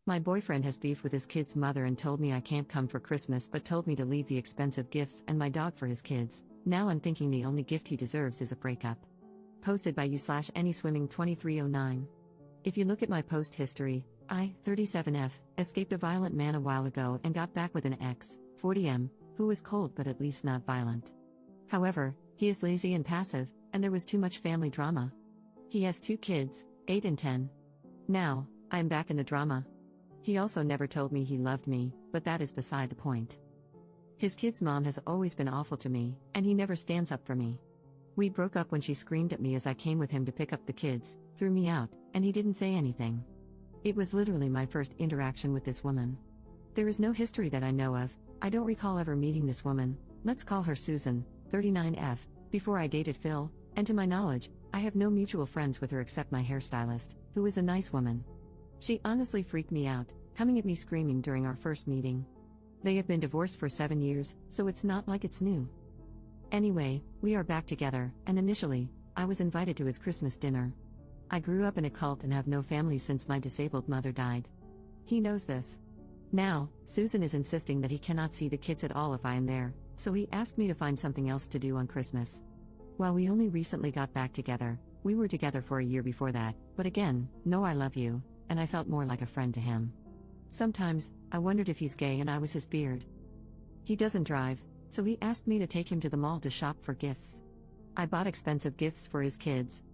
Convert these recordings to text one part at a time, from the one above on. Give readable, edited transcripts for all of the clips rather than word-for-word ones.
My boyfriend has beef with his kid's mother and told me I can't come for Christmas but told me to leave the expensive gifts and my dog for his kids. Now I'm thinking the only gift he deserves is a breakup. Posted by you/AnySwimming2309. If you look at my post history, I, 37F, escaped a violent man a while ago and got back with an ex, 40M, who was cold but at least not violent. However, he is lazy and passive, and there was too much family drama. He has 2 kids, 8 and 10. Now, I am back in the drama. He also never told me he loved me, but that is beside the point. His kid's mom has always been awful to me, and he never stands up for me. We broke up when she screamed at me as I came with him to pick up the kids, threw me out, and he didn't say anything. It was literally my first interaction with this woman. There is no history that I know of. I don't recall ever meeting this woman, let's call her Susan, 39F, before I dated Phil, and to my knowledge, I have no mutual friends with her except my hairstylist, who is a nice woman. She honestly freaked me out, coming at me screaming during our first meeting. They have been divorced for 7 years, so it's not like it's new. Anyway, we are back together, and initially, I was invited to his Christmas dinner. I grew up in a cult and have no family since my disabled mother died. He knows this. Now, Susan is insisting that he cannot see the kids at all if I am there, so he asked me to find something else to do on Christmas. While we only recently got back together, we were together for a year before that, but again, no I love you, and I felt more like a friend to him. Sometimes, I wondered if he's gay and I was his beard. He doesn't drive, so he asked me to take him to the mall to shop for gifts. I bought expensive gifts for his kids.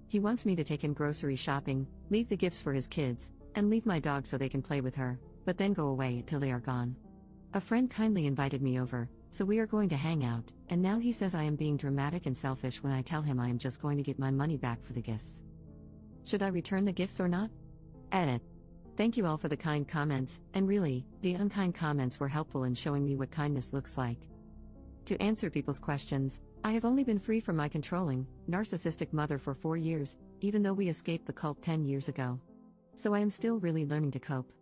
He wants me to take him grocery shopping, leave the gifts for his kids, and leave my dog so they can play with her, but then go away until they are gone. A friend kindly invited me over, so we are going to hang out, and now he says I am being dramatic and selfish when I tell him I am just going to get my money back for the gifts. Should I return the gifts or not? Edit. Thank you all for the kind comments, and really, the unkind comments were helpful in showing me what kindness looks like. To answer people's questions, I have only been free from my controlling, narcissistic mother for 4 years, even though we escaped the cult 10 years ago. So I am still really learning to cope.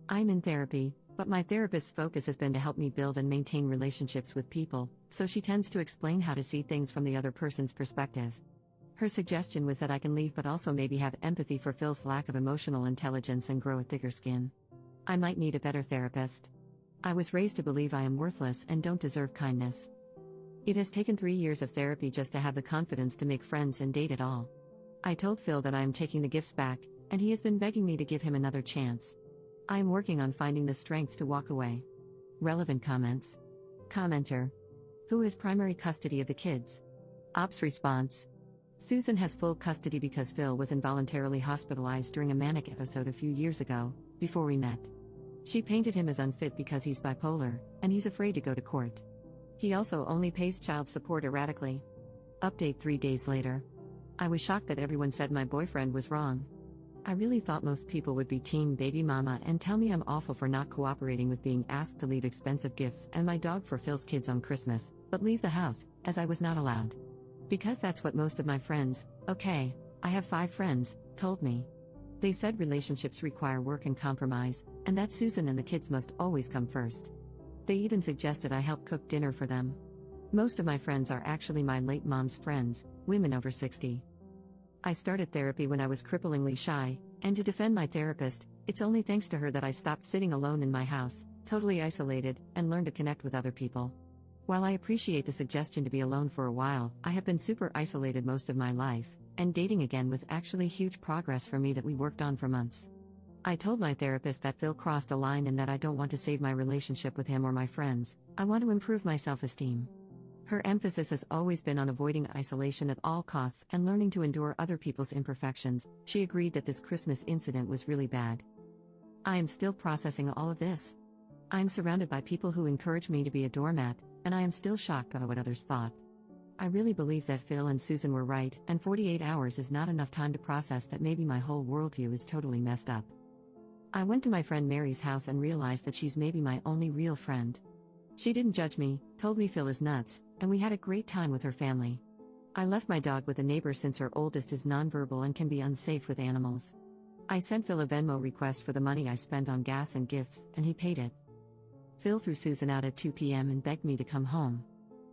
I'm in therapy, but my therapist's focus has been to help me build and maintain relationships with people, so she tends to explain how to see things from the other person's perspective. Her suggestion was that I can leave but also maybe have empathy for Phil's lack of emotional intelligence and grow a thicker skin. I might need a better therapist. I was raised to believe I am worthless and don't deserve kindness. It has taken 3 years of therapy just to have the confidence to make friends and date at all. I told Phil that I am taking the gifts back, and he has been begging me to give him another chance. I am working on finding the strength to walk away. Relevant comments. Commenter. Who has primary custody of the kids? Ops response. Susan has full custody because Phil was involuntarily hospitalized during a manic episode a few years ago, before we met. She painted him as unfit because he's bipolar, and he's afraid to go to court. He also only pays child support erratically. Update 3 days later. I was shocked that everyone said my boyfriend was wrong. I really thought most people would be team baby mama and tell me I'm awful for not cooperating with being asked to leave expensive gifts and my dog for Phil's kids on Christmas, but leave the house, as I was not allowed. Because that's what most of my friends, okay, I have 5 friends, told me. They said relationships require work and compromise, and that Susan and the kids must always come first. They even suggested I help cook dinner for them. Most of my friends are actually my late mom's friends, women over 60. I started therapy when I was cripplingly shy, and to defend my therapist, it's only thanks to her that I stopped sitting alone in my house, totally isolated, and learned to connect with other people. While I appreciate the suggestion to be alone for a while, I have been super isolated most of my life, and dating again was actually huge progress for me that we worked on for months. I told my therapist that Phil crossed a line and that I don't want to save my relationship with him or my friends, I want to improve my self-esteem. Her emphasis has always been on avoiding isolation at all costs and learning to endure other people's imperfections. She agreed that this Christmas incident was really bad. I am still processing all of this. I am surrounded by people who encourage me to be a doormat, and I am still shocked by what others thought. I really believe that Phil and Susan were right, and 48 hours is not enough time to process that maybe my whole worldview is totally messed up. I went to my friend Mary's house and realized that she's maybe my only real friend. She didn't judge me, told me Phil is nuts, and we had a great time with her family. I left my dog with a neighbor since her oldest is nonverbal and can be unsafe with animals. I sent Phil a Venmo request for the money I spent on gas and gifts, and he paid it. Phil threw Susan out at 2 p.m. and begged me to come home.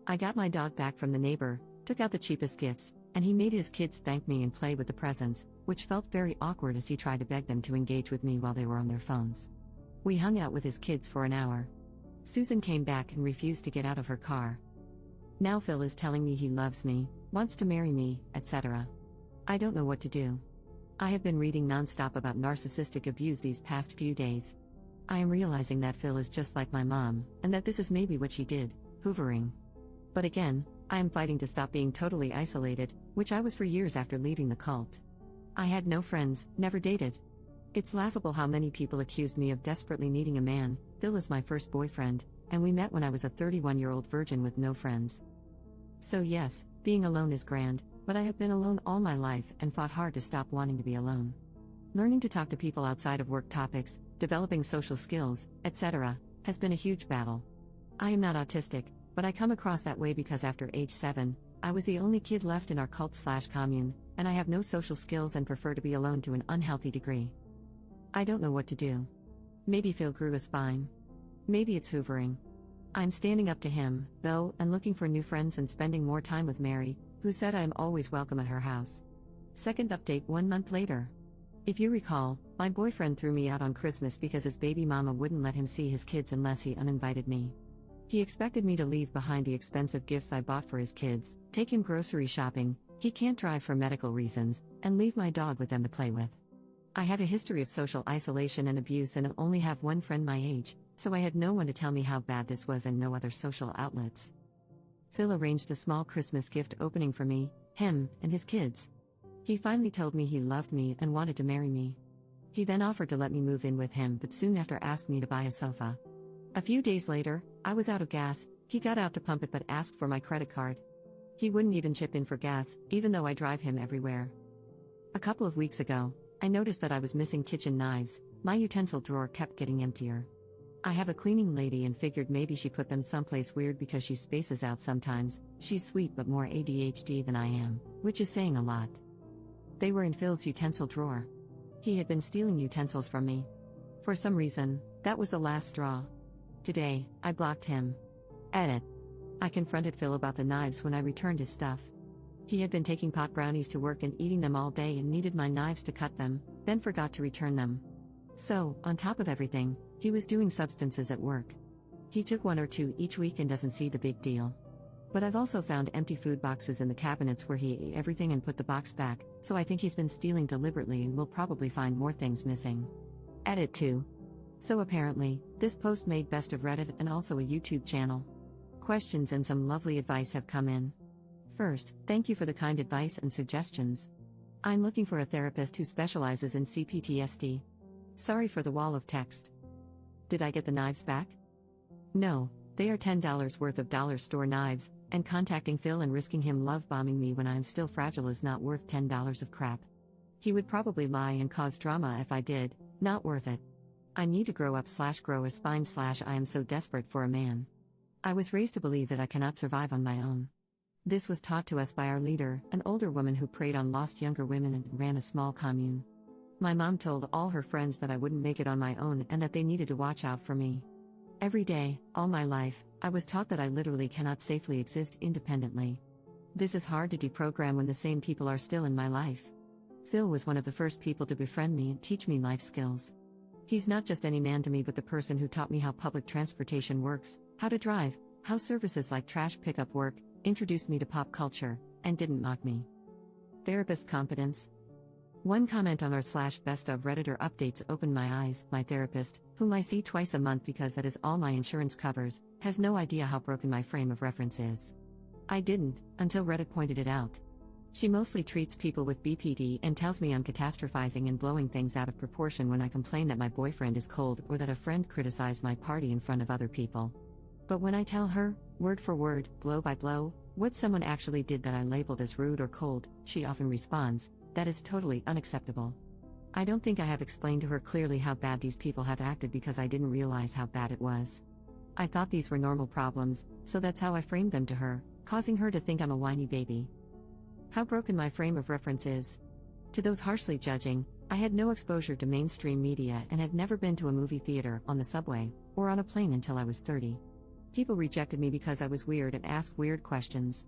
I got my dog back from the neighbor, took out the cheapest gifts, and he made his kids thank me and play with the presents, which felt very awkward as he tried to beg them to engage with me while they were on their phones. We hung out with his kids for an hour. Susan came back and refused to get out of her car. Now Phil is telling me he loves me, wants to marry me, etc. I don't know what to do. I have been reading nonstop about narcissistic abuse these past few days. I am realizing that Phil is just like my mom, and that this is maybe what she did, hoovering. But again, I am fighting to stop being totally isolated, which I was for years after leaving the cult. I had no friends, never dated. It's laughable how many people accused me of desperately needing a man. Phil is my first boyfriend, and we met when I was a 31-year-old virgin with no friends. So yes, being alone is grand, but I have been alone all my life and fought hard to stop wanting to be alone. Learning to talk to people outside of work topics, developing social skills, etc., has been a huge battle. I am not autistic, but I come across that way because after age 7, I was the only kid left in our cult/commune, and I have no social skills and prefer to be alone to an unhealthy degree. I don't know what to do. Maybe Phil grew a spine. Maybe it's hoovering. I'm standing up to him, though, and looking for new friends and spending more time with Mary, who said I am always welcome at her house. Second update 1 month later. If you recall, my boyfriend threw me out on Christmas because his baby mama wouldn't let him see his kids unless he uninvited me. He expected me to leave behind the expensive gifts I bought for his kids, take him grocery shopping, he can't drive for medical reasons, and leave my dog with them to play with. I had a history of social isolation and abuse and only have one friend my age, so I had no one to tell me how bad this was and no other social outlets. Phil arranged a small Christmas gift opening for me, him, and his kids. He finally told me he loved me and wanted to marry me. He then offered to let me move in with him but soon after asked me to buy a sofa. A few days later, I was out of gas, he got out to pump it but asked for my credit card. He wouldn't even chip in for gas, even though I drive him everywhere. A couple of weeks ago, I noticed that I was missing kitchen knives. My utensil drawer kept getting emptier. I have a cleaning lady and figured maybe she put them someplace weird because she spaces out sometimes. She's sweet but more ADHD than I am, which is saying a lot. They were in Phil's utensil drawer. He had been stealing utensils from me. For some reason, that was the last straw. Today, I blocked him. Edit. I confronted Phil about the knives when I returned his stuff. He had been taking pot brownies to work and eating them all day and needed my knives to cut them, then forgot to return them. So, on top of everything, he was doing substances at work. He took 1 or 2 each week and doesn't see the big deal. But I've also found empty food boxes in the cabinets where he ate everything and put the box back, so I think he's been stealing deliberately and will probably find more things missing. Edit 2. So apparently, this post made best of Reddit and also a YouTube channel. Questions and some lovely advice have come in. First, thank you for the kind advice and suggestions. I'm looking for a therapist who specializes in CPTSD. Sorry for the wall of text. Did I get the knives back? No, they are $10 worth of dollar store knives, and contacting Phil and risking him love bombing me when I'm still fragile is not worth $10 of crap. He would probably lie and cause drama if I did, not worth it. I need to grow up/grow a spine/ I am so desperate for a man. I was raised to believe that I cannot survive on my own. This was taught to us by our leader, an older woman who preyed on lost younger women and ran a small commune. My mom told all her friends that I wouldn't make it on my own and that they needed to watch out for me. Every day, all my life, I was taught that I literally cannot safely exist independently. This is hard to deprogram when the same people are still in my life. Phil was one of the first people to befriend me and teach me life skills. He's not just any man to me but the person who taught me how public transportation works, how to drive, how services like trash pickup work, introduced me to pop culture, and didn't mock me. Therapist competence. One comment on r/best of Redditor updates opened my eyes. My therapist, whom I see twice a month because that is all my insurance covers, has no idea how broken my frame of reference is. I didn't, until Reddit pointed it out. She mostly treats people with BPD and tells me I'm catastrophizing and blowing things out of proportion when I complain that my boyfriend is cold or that a friend criticized my party in front of other people. But when I tell her, word for word, blow by blow, what someone actually did that I labeled as rude or cold, she often responds, that is totally unacceptable. I don't think I have explained to her clearly how bad these people have acted because I didn't realize how bad it was. I thought these were normal problems, so that's how I framed them to her, causing her to think I'm a whiny baby. How broken my frame of reference is. To those harshly judging, I had no exposure to mainstream media and had never been to a movie theater, on the subway, or on a plane until I was 30. People rejected me because I was weird and asked weird questions.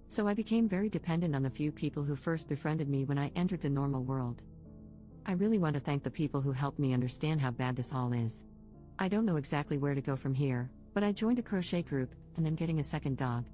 So I became very dependent on the few people who first befriended me when I entered the normal world. I really want to thank the people who helped me understand how bad this all is. I don't know exactly where to go from here, but I joined a crochet group, and I'm getting a second dog.